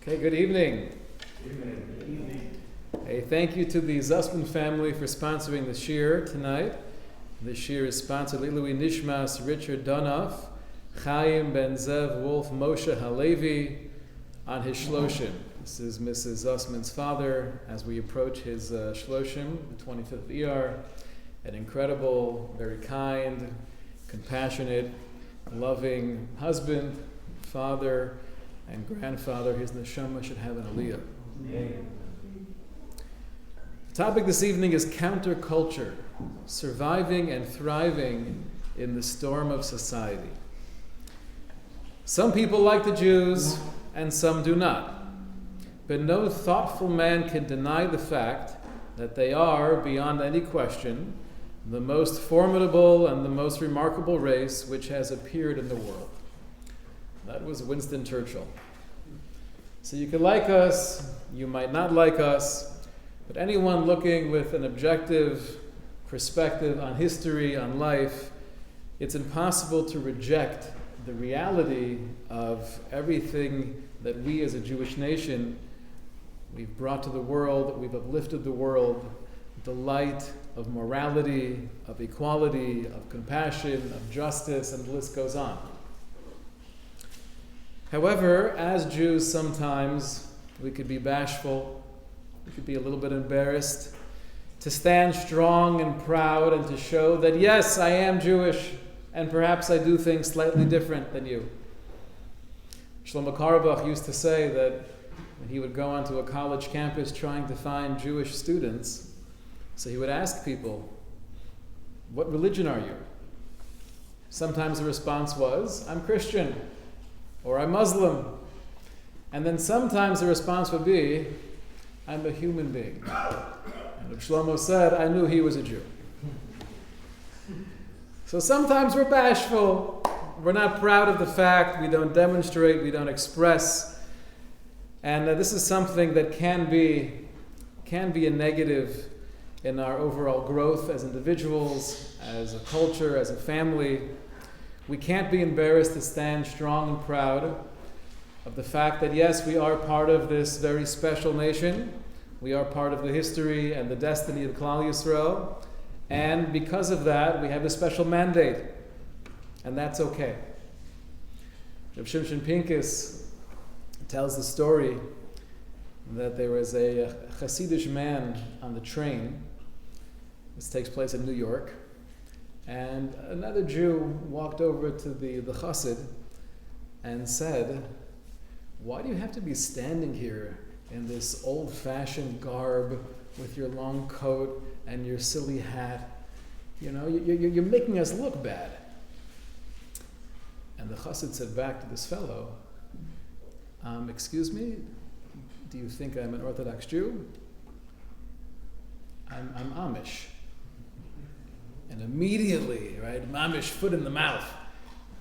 Okay, good evening. Good evening. Hey, thank you to the Zussman family for sponsoring the shir tonight. The shir is sponsored Lilui Nishmas Richard Donoff, Chaim Ben Zev Wolf Moshe Halevi on his shloshim. This is Mrs. Zussman's father as we approach his shloshim, the 25th Iyar. An incredible, very kind, compassionate, loving husband, father, and grandfather. His neshama should have an aliyah. The topic this evening is counterculture, surviving and thriving in the storm of society. Some people like the Jews and some do not. But no thoughtful man can deny the fact that they are, beyond any question, the most formidable and the most remarkable race which has appeared in the world. That was Winston Churchill. So you can like us, you might not like us, but anyone looking with an objective perspective on history, on life, it's impossible to reject the reality of everything that we as a Jewish nation, we've brought to the world, we've uplifted the world, the light of morality, of equality, of compassion, of justice, and the list goes on. However, as Jews sometimes we could be bashful, we could be a little bit embarrassed to stand strong and proud and to show that yes, I am Jewish and perhaps I do things slightly different than you. Shlomo Carlebach used to say that when he would go onto a college campus trying to find Jewish students, so he would ask people, what religion are you? Sometimes the response was, I'm Christian, or I'm Muslim. And then sometimes the response would be, I'm a human being. And if Shlomo said, I knew he was a Jew. So sometimes we're bashful, we're not proud of the fact, we don't demonstrate, we don't express. And this is something that can be a negative in our overall growth as individuals, as a culture, as a family. We can't be embarrassed to stand strong and proud of the fact that yes, we are part of this very special nation. We are part of the history and the destiny of Klal Yisrael. And because of that, we have a special mandate. And that's okay. Rav Shimshon Pincus tells the story that there was a Hasidic man on the train. This takes place in New York. And another Jew walked over to the Chassid and said, why do you have to be standing here in this old-fashioned garb with your long coat and your silly hat? You know, you're making us look bad. And the Chassid said back to this fellow, excuse me, do you think I'm an Orthodox Jew? I'm Amish. And immediately, right, Amish, foot in the mouth.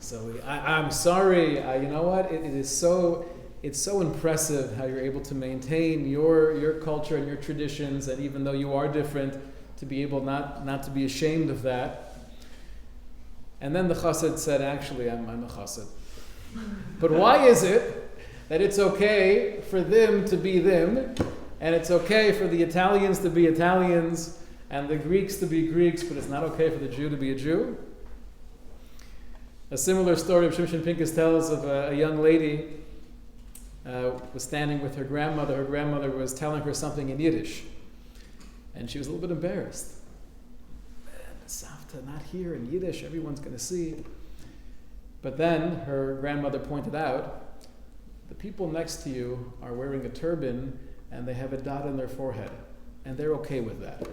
So I'm sorry, you know what, it's so impressive how you're able to maintain your culture and your traditions, and even though you are different, to be able not to be ashamed of that. And then the Chassid said, actually, I'm a Chassid. But why is it that it's okay for them to be them, and it's okay for the Italians to be Italians, and the Greeks to be Greeks, but it's not okay for the Jew to be a Jew? A similar story of Shimshon Pincus tells of a young lady was standing with her grandmother. Her grandmother was telling her something in Yiddish, and she was a little bit embarrassed. Savta, not here in Yiddish, everyone's going to see. But then her grandmother pointed out, the people next to you are wearing a turban and they have a dot on their forehead, and they're okay with that.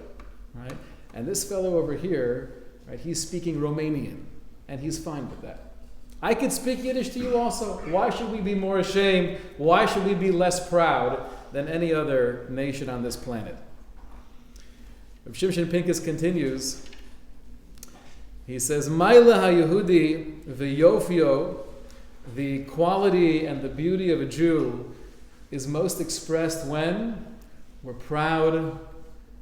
Right? And this fellow over here, right, he's speaking Romanian, and he's fine with that. I could speak Yiddish to you also. Why should we be more ashamed? Why should we be less proud than any other nation on this planet? Rav Shimshon Pincus continues. He says, Maila HaYehudi v'yofio, the quality and the beauty of a Jew is most expressed when we're proud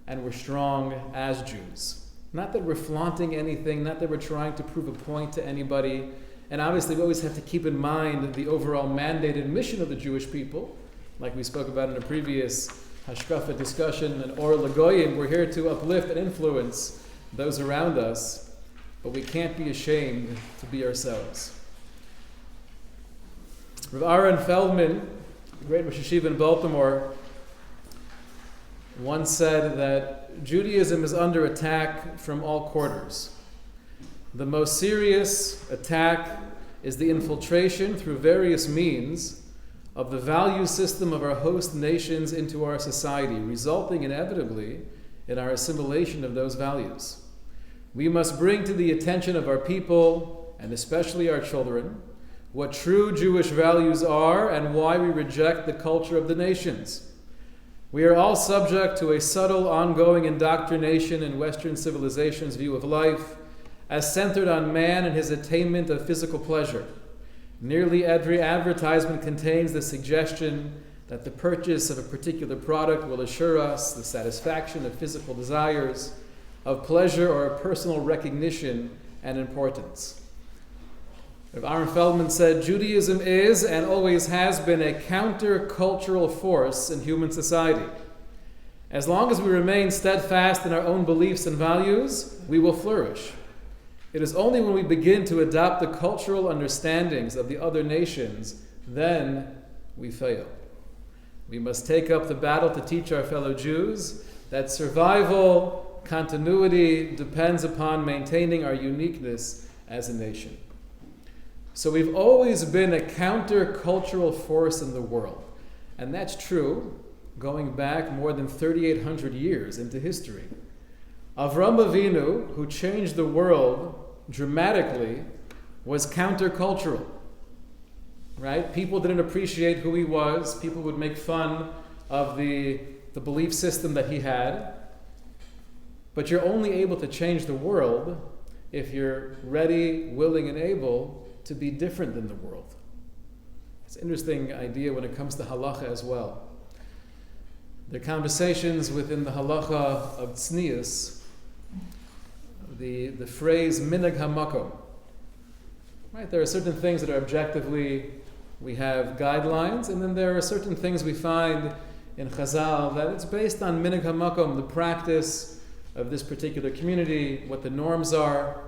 and we're strong as Jews. Not that we're flaunting anything, not that we're trying to prove a point to anybody. And obviously we always have to keep in mind the overall mandated mission of the Jewish people, like we spoke about in a previous Hashkafa discussion, and Or Lagoyim, we're here to uplift and influence those around us, but we can't be ashamed to be ourselves. Rav Aaron Feldman, the great Rosh Hashiva in Baltimore, once said that Judaism is under attack from all quarters. The most serious attack is the infiltration through various means of the value system of our host nations into our society, resulting inevitably in our assimilation of those values. We must bring to the attention of our people, and especially our children, what true Jewish values are and why we reject the culture of the nations. We are all subject to a subtle, ongoing indoctrination in Western civilization's view of life, as centered on man and his attainment of physical pleasure. Nearly every advertisement contains the suggestion that the purchase of a particular product will assure us the satisfaction of physical desires, of pleasure or of personal recognition and importance. Rav Aaron Feldman said, Judaism is and always has been a counter-cultural force in human society. As long as we remain steadfast in our own beliefs and values, we will flourish. It is only when we begin to adopt the cultural understandings of the other nations, then we fail. We must take up the battle to teach our fellow Jews that survival, continuity depends upon maintaining our uniqueness as a nation. So we've always been a counter-cultural force in the world. And that's true going back more than 3,800 years into history. Avram Avinu, who changed the world dramatically, was counter-cultural. Right? People didn't appreciate who he was. People would make fun of the belief system that he had. But you're only able to change the world if you're ready, willing, and able to be different than the world. It's an interesting idea when it comes to halacha as well. There are conversations within the halacha of tznius, the phrase minhag hamakom. Right? There are certain things that are objectively, we have guidelines, and then there are certain things we find in Chazal that it's based on minhag hamakom, the practice of this particular community, what the norms are.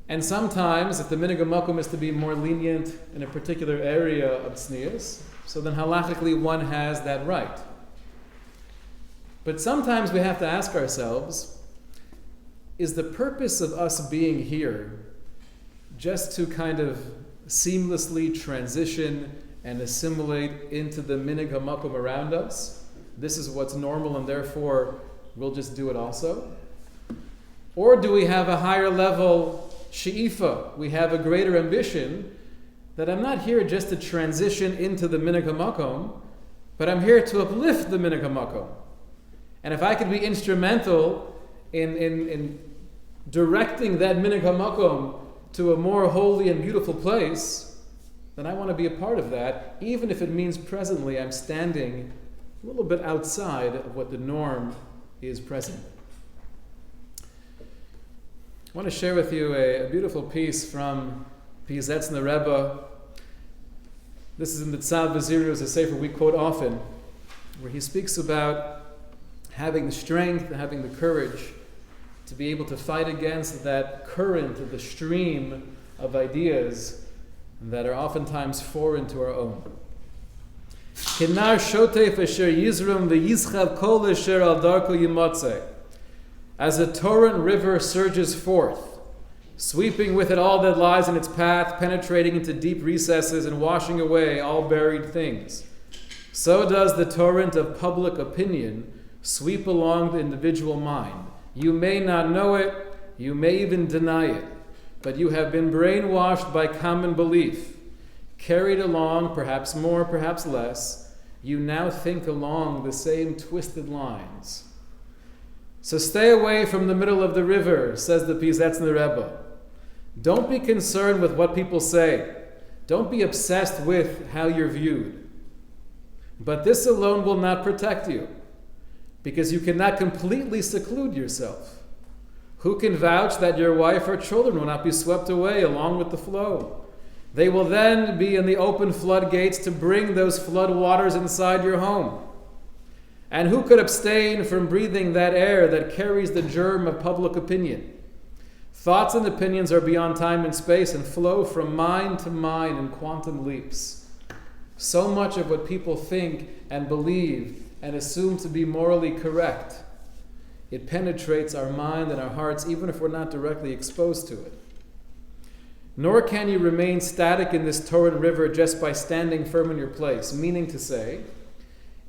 And sometimes, if the minhag hamakom is to be more lenient in a particular area of tznius, so then halachically one has that right. But sometimes we have to ask ourselves, is the purpose of us being here just to kind of seamlessly transition and assimilate into the minhag hamakom around us? This is what's normal and therefore we'll just do it also? Or do we have a higher level she'ifa? We have a greater ambition that I'm not here just to transition into the minhag hamakom, but I'm here to uplift the minhag hamakom. And if I could be instrumental in directing that minhag hamakom to a more holy and beautiful place, then I want to be a part of that, even if it means presently I'm standing a little bit outside of what the norm is present. I want to share with you a beautiful piece from Piazetzner Rebbe. This is in the Tzav B'Zirus, a sefer we quote often, where he speaks about having the strength, having the courage to be able to fight against that current of the stream of ideas that are oftentimes foreign to our own. Kinar shotef asher yizrum v'yizchav kol asher al darko yimatzeh. As a torrent river surges forth, sweeping with it all that lies in its path, penetrating into deep recesses and washing away all buried things, so does the torrent of public opinion sweep along the individual mind. You may not know it, you may even deny it, but you have been brainwashed by common belief, carried along, perhaps more, perhaps less. You now think along the same twisted lines. So stay away from the middle of the river, says the Piazetzner Rebbe. Don't be concerned with what people say. Don't be obsessed with how you're viewed. But this alone will not protect you, because you cannot completely seclude yourself. Who can vouch that your wife or children will not be swept away along with the flow? They will then be in the open floodgates to bring those flood waters inside your home. And who could abstain from breathing that air that carries the germ of public opinion? Thoughts and opinions are beyond time and space and flow from mind to mind in quantum leaps. So much of what people think and believe and assume to be morally correct, it penetrates our mind and our hearts even if we're not directly exposed to it. Nor can you remain static in this torrent river just by standing firm in your place, meaning to say,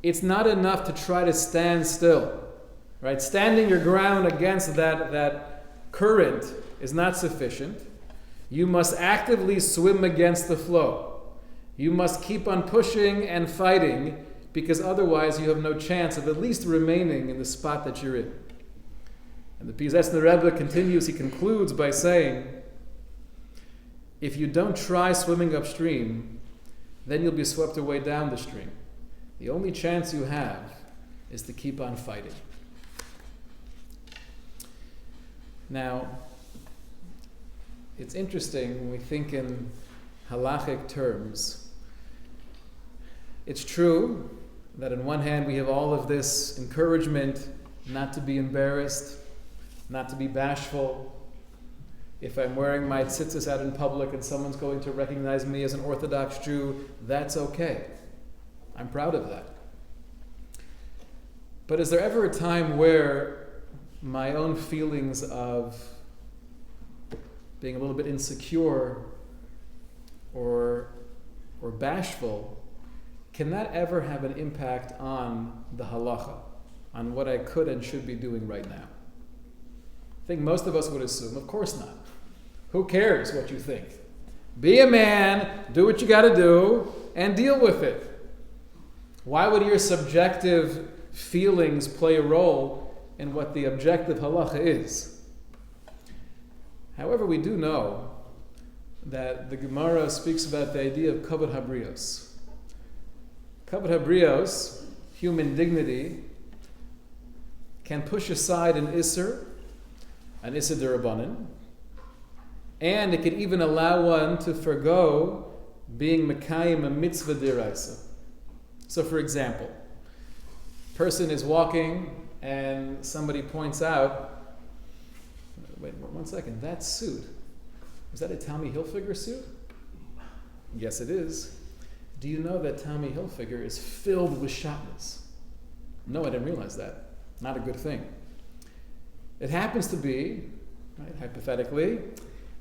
it's not enough to try to stand still, right? Standing your ground against that current is not sufficient. You must actively swim against the flow. You must keep on pushing and fighting, because otherwise you have no chance of at least remaining in the spot that you're in. And the Piaseczner Rebbe continues, he concludes by saying, if you don't try swimming upstream, then you'll be swept away down the stream. The only chance you have is to keep on fighting. Now, it's interesting when we think in halachic terms. It's true that on one hand we have all of this encouragement not to be embarrassed, not to be bashful. If I'm wearing my tzitzis out in public and someone's going to recognize me as an Orthodox Jew, that's okay. I'm proud of that. But is there ever a time where my own feelings of being a little bit insecure or bashful, can that ever have an impact on the halacha, on what I could and should be doing right now? I think most of us would assume, of course not. Who cares what you think? Be a man, do what you got to do, and deal with it. Why would your subjective feelings play a role in what the objective halacha is? However, we do know that the Gemara speaks about the idea of kavod habrios. Kavod habrios, human dignity, can push aside an isser derabanan, and it can even allow one to forgo being mekayim a mitzvah deraisa. So, for example, a person is walking and somebody points out, wait 1 second, that suit, is that a Tommy Hilfiger suit? Yes, it is. Do you know that Tommy Hilfiger is filled with shatnez? No, I didn't realize that. Not a good thing. It happens to be, right, hypothetically,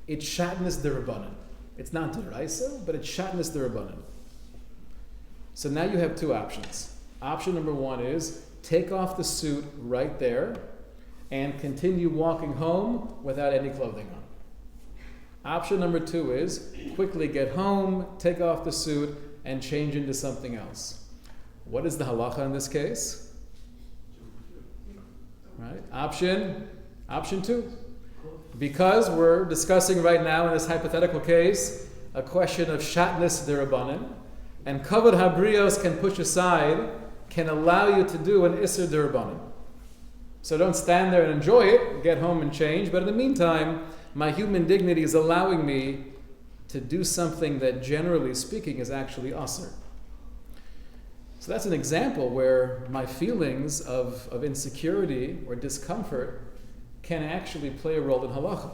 it's shatnez derabanan. It's not deraisa, but it's shatnez derabanan. So now you have two options. Option number one is take off the suit right there and continue walking home without any clothing on. Option number two is quickly get home, take off the suit, and change into something else. What is the halacha in this case? Right? Option two. Because we're discussing right now in this hypothetical case a question of shatnez derabanan, and kavod habrios can push aside, can allow you to do an isser derabanan. So don't stand there and enjoy it, get home and change, but in the meantime, my human dignity is allowing me to do something that generally speaking is actually asr. So that's an example where my feelings of insecurity or discomfort can actually play a role in halacha.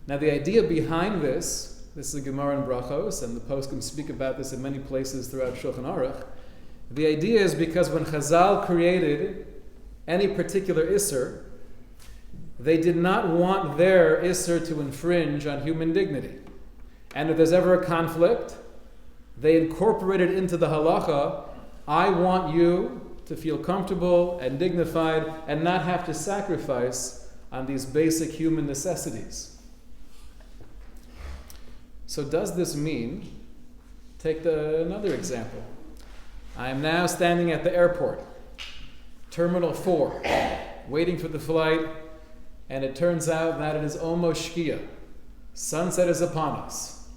Now the idea behind this is a Gemara in Brachos, and the poskim speak about this in many places throughout Shulchan Aruch. The idea is because when Chazal created any particular isser, they did not want their isser to infringe on human dignity. And if there's ever a conflict, they incorporated into the halacha, I want you to feel comfortable and dignified and not have to sacrifice on these basic human necessities. So does this mean, take another example. I am now standing at the airport, Terminal 4, waiting for the flight, and it turns out that it is almost shkia. Sunset is upon us.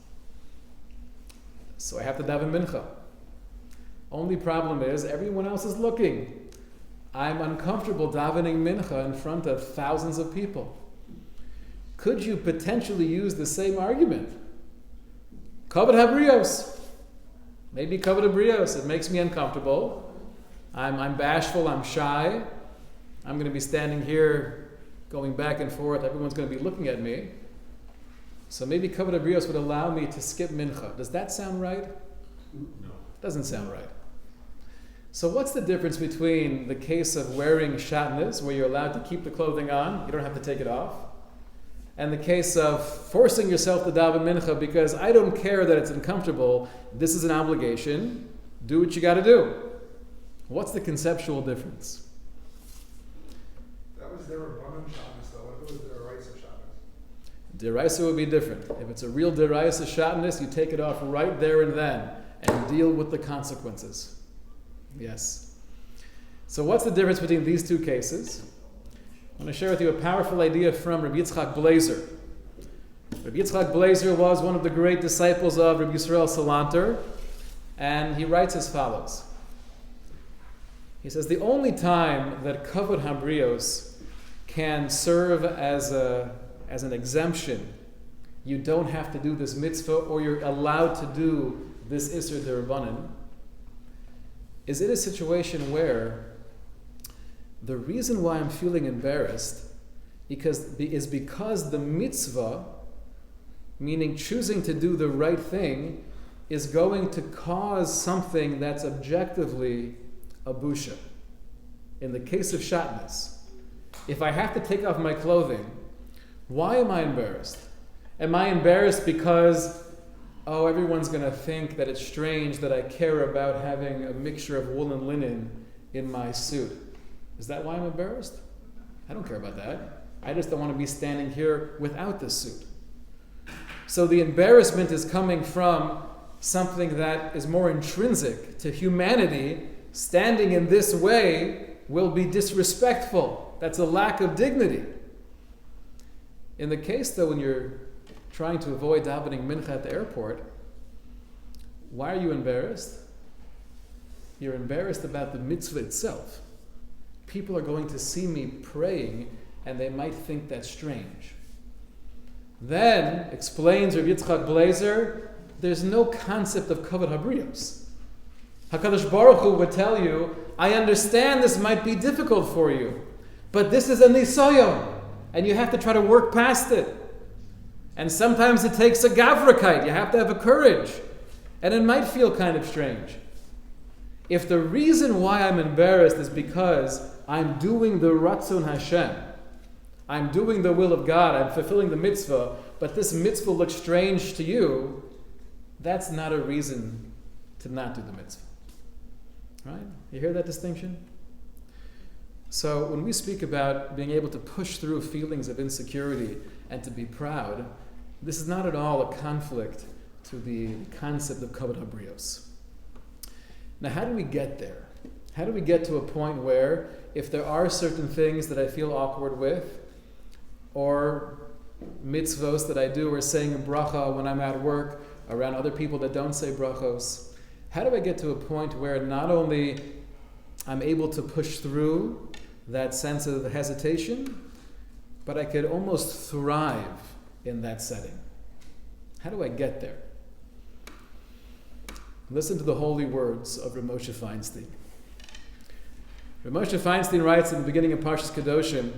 So I have to daven mincha. Only problem is everyone else is looking. I'm uncomfortable davening mincha in front of thousands of people. Could you potentially use the same argument? Kavod habrios. Maybe kavod habrios. It makes me uncomfortable. I'm bashful. I'm shy. I'm going to be standing here, going back and forth. Everyone's going to be looking at me. So maybe kavod habrios would allow me to skip mincha. Does that sound right? No. Doesn't sound right. So what's the difference between the case of wearing shatnez, where you're allowed to keep the clothing on, you don't have to take it off, and the case of forcing yourself to daven mincha because I don't care that it's uncomfortable, this is an obligation, do what you got to do. What's the conceptual difference? That was their Rabbanon Shabbos, though. What if it was their Raisa Shabbos? Deraisa would be different. If it's a real deraisa shatnez, you take it off right there and then and deal with the consequences. Yes. So what's the difference between these two cases? I want to share with you a powerful idea from Rabbi Yitzchak Blazer. Rabbi Yitzchak Blazer was one of the great disciples of Rabbi Yisrael Salanter, and he writes as follows. He says, the only time that kavod habrios can serve as an exemption, you don't have to do this mitzvah, or you're allowed to do this Isser D'Rabbanan, is it a situation where the reason why I'm feeling embarrassed is because the mitzvah, meaning choosing to do the right thing, is going to cause something that's objectively a busha. In the case of shatnez, if I have to take off my clothing, why am I embarrassed? Am I embarrassed because everyone's going to think that it's strange that I care about having a mixture of wool and linen in my suit? Is that why I'm embarrassed? I don't care about that. I just don't want to be standing here without this suit. So the embarrassment is coming from something that is more intrinsic to humanity. Standing in this way will be disrespectful. That's a lack of dignity. In the case, though, when you're trying to avoid davening mincha at the airport, why are you embarrassed? You're embarrassed about the mitzvah itself. People are going to see me praying and they might think that's strange. Then, explains Rabbi Yitzchak Blazer, there's no concept of kavod habrios. HaKadosh Baruch Hu would tell you, I understand this might be difficult for you, but this is a nisayon, and you have to try to work past it. And sometimes it takes a gavrakite. You have to have a courage. And it might feel kind of strange. If the reason why I'm embarrassed is because I'm doing the Ratzon Hashem, I'm doing the will of God, I'm fulfilling the mitzvah, but this mitzvah looks strange to you, that's not a reason to not do the mitzvah. Right? You hear that distinction? So when we speak about being able to push through feelings of insecurity and to be proud, this is not at all a conflict to the concept of kavod habrios. Now, how do we get there? How do we get to a point where, if there are certain things that I feel awkward with, or mitzvos that I do, or saying a bracha when I'm at work around other people that don't say brachos, how do I get to a point where not only I'm able to push through that sense of hesitation, but I could almost thrive in that setting? How do I get there? Listen to the holy words of Rav Moshe Feinstein. Rav Moshe Feinstein writes in the beginning of Parshas Kedoshim,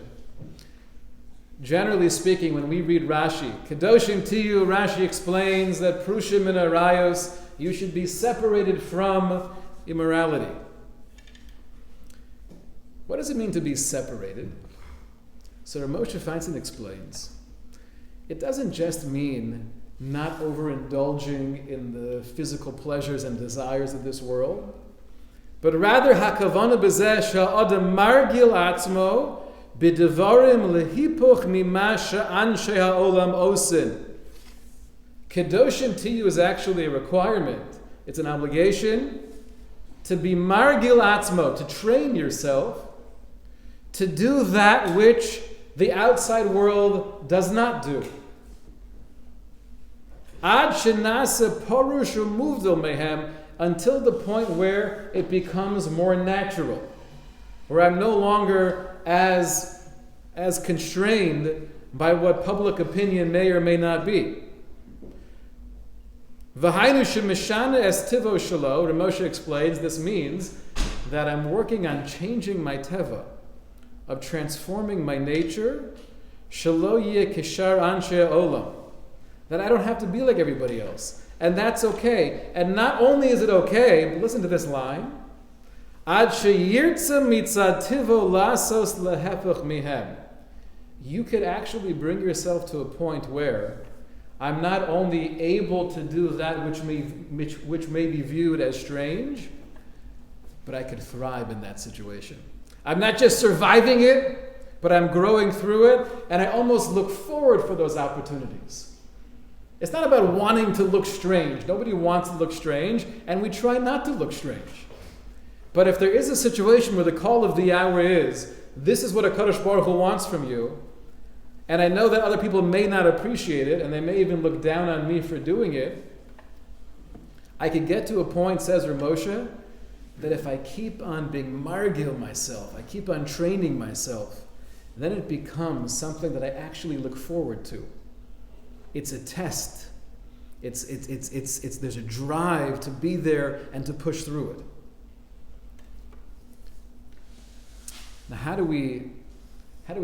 generally speaking, when we read Rashi, Kedoshim Tiyu, Rashi explains that Prushim and Arayos, you should be separated from immorality. What does it mean to be separated? So Rav Moshe Feinstein explains, it doesn't just mean not overindulging in the physical pleasures and desires of this world, but rather hakavana b'zeh sha'adam margil atzmo b'devarim lehipuch mima she'anshei ha'olam osin. Kedoshim Tiyu is actually a requirement. It's an obligation to be margil atzmo, to train yourself to do that which the outside world does not do. Ad shenasa parush umuvdil mehem, until the point where it becomes more natural, where I'm no longer as constrained by what public opinion may or may not be. V'hainu shemishana es tivo shelo, Ramosha explains, this means that I'm working on changing my teva, of transforming my nature, shelo yeh kishar anshe olam, that I don't have to be like everybody else. And that's okay. And not only is it okay, but listen to this line, Ad sheyirtza mitzad tivo lasos lehepech mihem. You could actually bring yourself to a point where I'm not only able to do that which may be viewed as strange, but I could thrive in that situation. I'm not just surviving it, but I'm growing through it, and I almost look forward for those opportunities. It's not about wanting to look strange. Nobody wants to look strange, and we try not to look strange. But if there is a situation where the call of the hour is, this is what HaKadosh Baruch Hu wants from you, and I know that other people may not appreciate it, and they may even look down on me for doing it, I could get to a point, says Ramosha, that if I keep on being margil myself, I keep on training myself, then it becomes something that I actually look forward to. It's a test. There's a drive to be there and to push through it. Now, how do we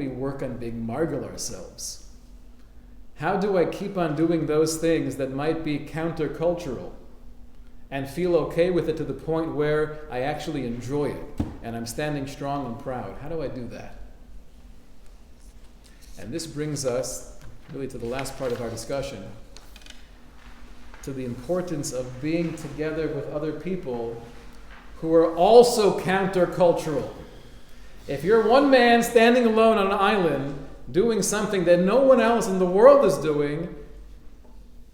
work on being margil ourselves? How do I keep on doing those things that might be countercultural and feel okay with it to the point where I actually enjoy it and I'm standing strong and proud? How do I do that? And this brings us really to the last part of our discussion, to the importance of being together with other people who are also countercultural. If you're one man standing alone on an island doing something that no one else in the world is doing,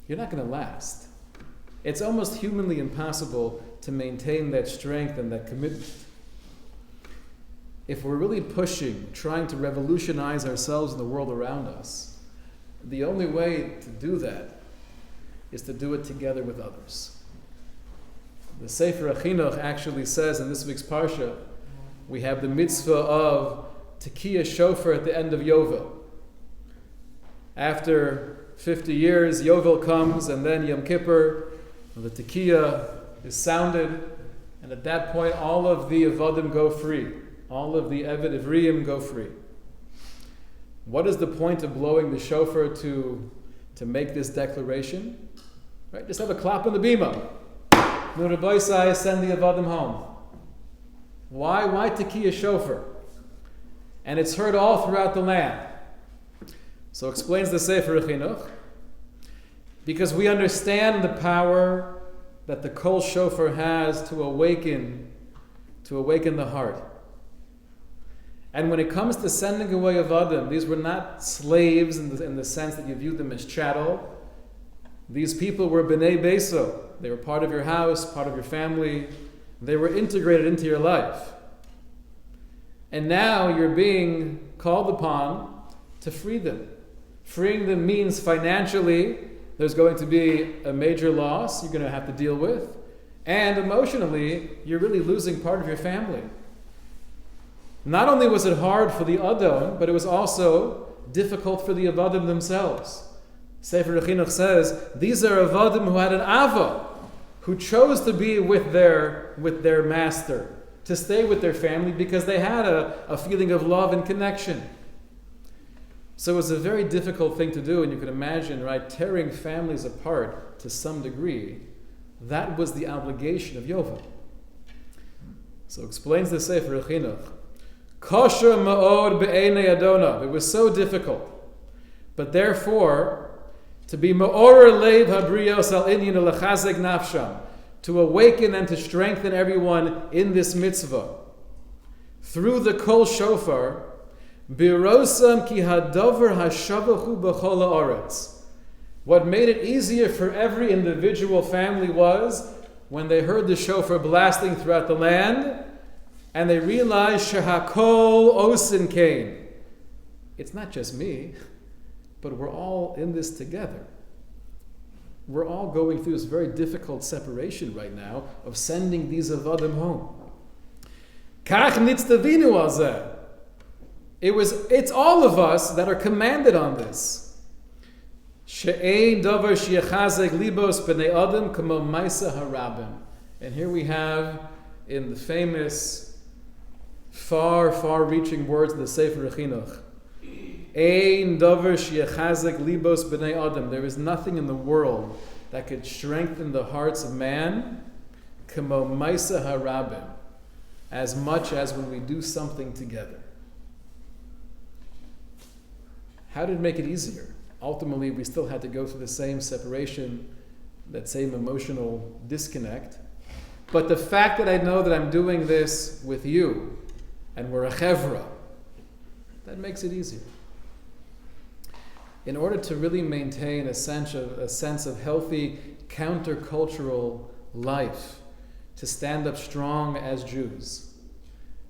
you're not going to last. It's almost humanly impossible to maintain that strength and that commitment. If we're really pushing, trying to revolutionize ourselves and the world around us, the only way to do that is to do it together with others. The Sefer HaChinuch actually says in this week's Parsha, we have the mitzvah of Tekiah Shofar at the end of Yovel. After 50 years, Yovel comes, and then Yom Kippur, the Tekiah is sounded, and at that point all of the Avadim go free. All of the Eved Ivriim go free. What is the point of blowing the shofar to make this declaration? Right? Just have a clap on the bima. Nu Rabbi Sai, send the Avadim home. Why Tekiah Shofar? And it's heard all throughout the land. So explains the Sefer Chinuch. Because we understand the power that the Kol Shofar has to awaken the heart. And when it comes to sending away Avadim, these were not slaves in the sense that you viewed them as chattel. These people were B'nai Beso. They were part of your house, part of your family. They were integrated into your life. And now you're being called upon to free them. Freeing them means financially, there's going to be a major loss you're going to have to deal with. And emotionally, you're really losing part of your family. Not only was it hard for the Adon, but it was also difficult for the Avadim themselves. Sefer Chinuch says, these are Avadim who had an Ava, who chose to be with their master, to stay with their family because they had a feeling of love and connection. So it was a very difficult thing to do, and you can imagine, right, tearing families apart to some degree. That was the obligation of Yovel. So explains the Sefer Chinuch. Kosher ma'od be'enei Adonav. It was so difficult. But therefore, to be ma'orer leiv habrios al inyan lechazek nafsham, to awaken and to strengthen everyone in this mitzvah, through the kol shofar, birosam ki hadover hashavachu b'chol haaretz. What made it easier for every individual family was when they heard the shofar blasting throughout the land, and they realized Shehakol Osin Kain. It's not just me, but we're all in this together. We're all going through this very difficult separation right now of sending these Avadim home. Kach nitztavinu alzeh. It's all of us that are commanded on this. She'ein davar sheyachazek libos b'nei adam kamo ma'aseh harabim. And here we have, in the famous, far-reaching words of the Sefer Chinuch, Ein davar sheyachazek libos b'nei adam. There is nothing in the world that could strengthen the hearts of man kamo ma'aseh harabim, as much as when we do something together. How did it make it easier? Ultimately, we still had to go through the same separation, that same emotional disconnect. But the fact that I know that I'm doing this with you, and we're a chevra, that makes it easier. In order to really maintain a sense of healthy countercultural life, to stand up strong as Jews,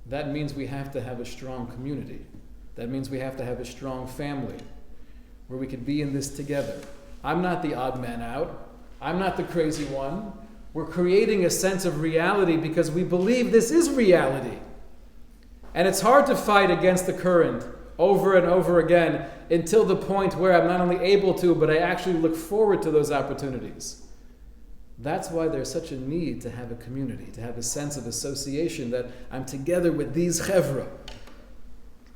that means we have to have a strong community. That means we have to have a strong family where we could be in this together. I'm not the odd man out. I'm not the crazy one. We're creating a sense of reality because we believe this is reality. And it's hard to fight against the current over and over again until the point where I'm not only able to, but I actually look forward to those opportunities. That's why there's such a need to have a community, to have a sense of association, that I'm together with these chevra.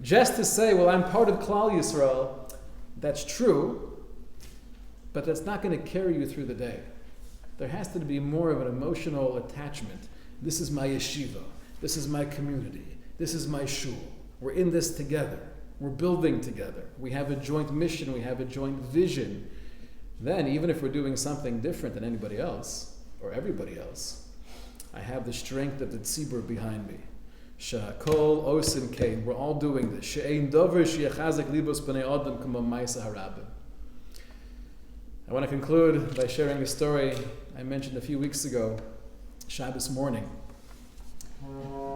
Just to say, well, I'm part of Klal Yisrael, that's true, but that's not going to carry you through the day. There has to be more of an emotional attachment. This is my yeshiva. This is my community. This is my shul. We're in this together. We're building together. We have a joint mission. We have a joint vision. Then, even if we're doing something different than anybody else, or everybody else, I have the strength of the tzibur behind me. Sha'kol osin kain. We're all doing this. She'ein dover sheyachazek libos b'nei adam kamo ma'aseh harabim. I want to conclude by sharing a story I mentioned a few weeks ago, Shabbos morning,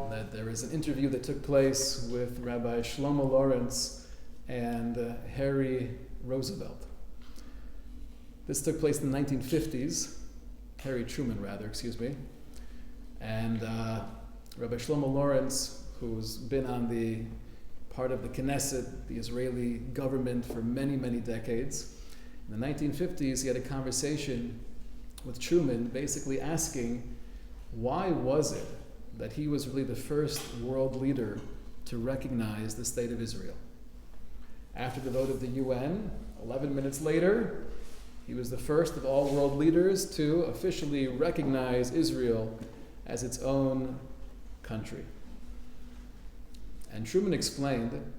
that there was an interview that took place with Rabbi Shlomo Lawrence and Harry Roosevelt. This took place in the 1950s, Harry Truman rather, excuse me, and Rabbi Shlomo Lawrence, who's been on the part of the Knesset, the Israeli government, for many, many decades. In the 1950s, he had a conversation with Truman, basically asking, why was it that he was really the first world leader to recognize the state of Israel? After the vote of the UN, 11 minutes later, he was the first of all world leaders to officially recognize Israel as its own country. And Truman explained,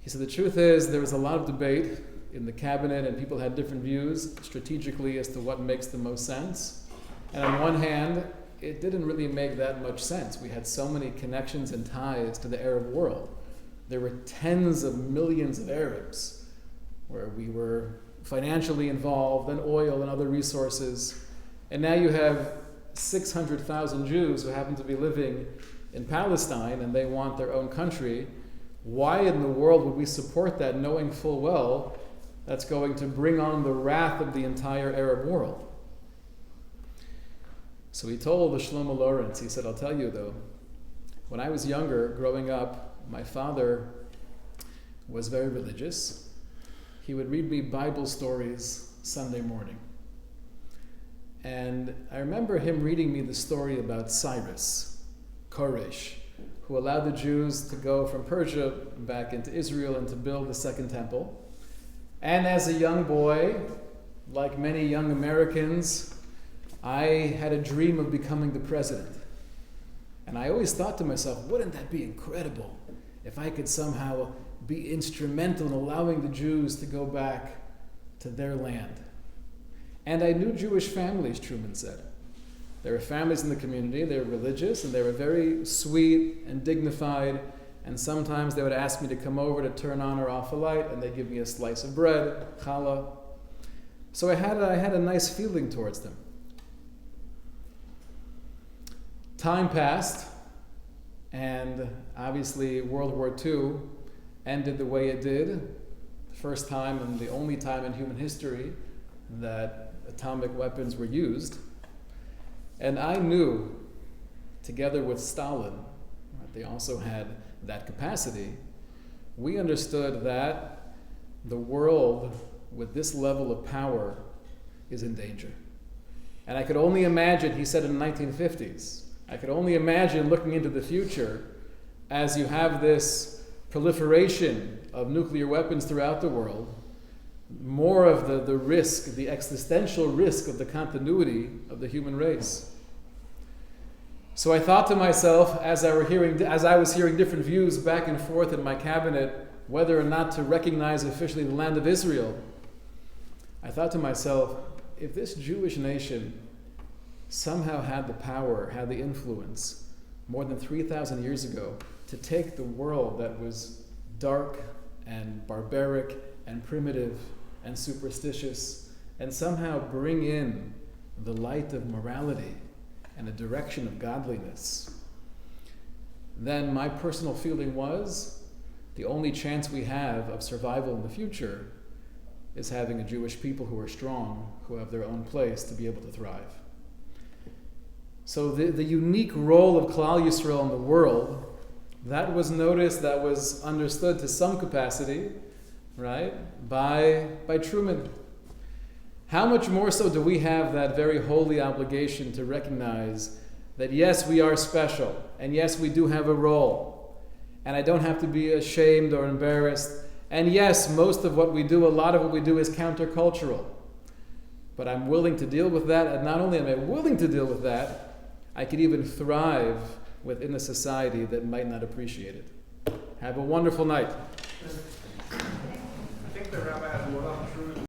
he said, the truth is there was a lot of debate in the cabinet and people had different views strategically as to what makes the most sense. And on one hand, it didn't really make that much sense. We had so many connections and ties to the Arab world. There were tens of millions of Arabs where we were financially involved, and oil and other resources. And now you have 600,000 Jews who happen to be living in Palestine and they want their own country. Why in the world would we support that, knowing full well that's going to bring on the wrath of the entire Arab world? So he told the Shlomo Lawrence, he said, I'll tell you though, when I was younger, growing up, my father was very religious. He would read me Bible stories Sunday morning. And I remember him reading me the story about Cyrus, Koresh, who allowed the Jews to go from Persia back into Israel and to build the Second Temple. And as a young boy, like many young Americans, I had a dream of becoming the president. And I always thought to myself, wouldn't that be incredible if I could somehow be instrumental in allowing the Jews to go back to their land? And I knew Jewish families, Truman said. There were families in the community, they were religious, and they were very sweet and dignified, and sometimes they would ask me to come over to turn on or off a light, and they'd give me a slice of bread, challah. So I had a nice feeling towards them. Time passed, and obviously World War II ended the way it did. The first time and the only time in human history that atomic weapons were used. And I knew, together with Stalin, they also had that capacity, we understood that the world with this level of power is in danger. And I could only imagine, he said in the 1950s, I could only imagine looking into the future as you have this proliferation of nuclear weapons throughout the world, more of the risk, the existential risk of the continuity of the human race. So I thought to myself, as I was hearing different views back and forth in my cabinet, whether or not to recognize officially the land of Israel, I thought to myself, if this Jewish nation somehow had the power, had the influence, more than 3,000 years ago, to take the world that was dark and barbaric and primitive and superstitious, and somehow bring in the light of morality and a direction of godliness, then my personal feeling was the only chance we have of survival in the future is having a Jewish people who are strong, who have their own place to be able to thrive. So the unique role of Klal Yisrael in the world, that was noticed, that was understood to some capacity, right, by Truman. How much more so do we have that very holy obligation to recognize that yes, we are special, and yes, we do have a role, and I don't have to be ashamed or embarrassed, and yes, most of what we do, a lot of what we do is countercultural, but I'm willing to deal with that, and not only am I willing to deal with that, I could even thrive within a society that might not appreciate it. Have a wonderful night. I think the rabbi had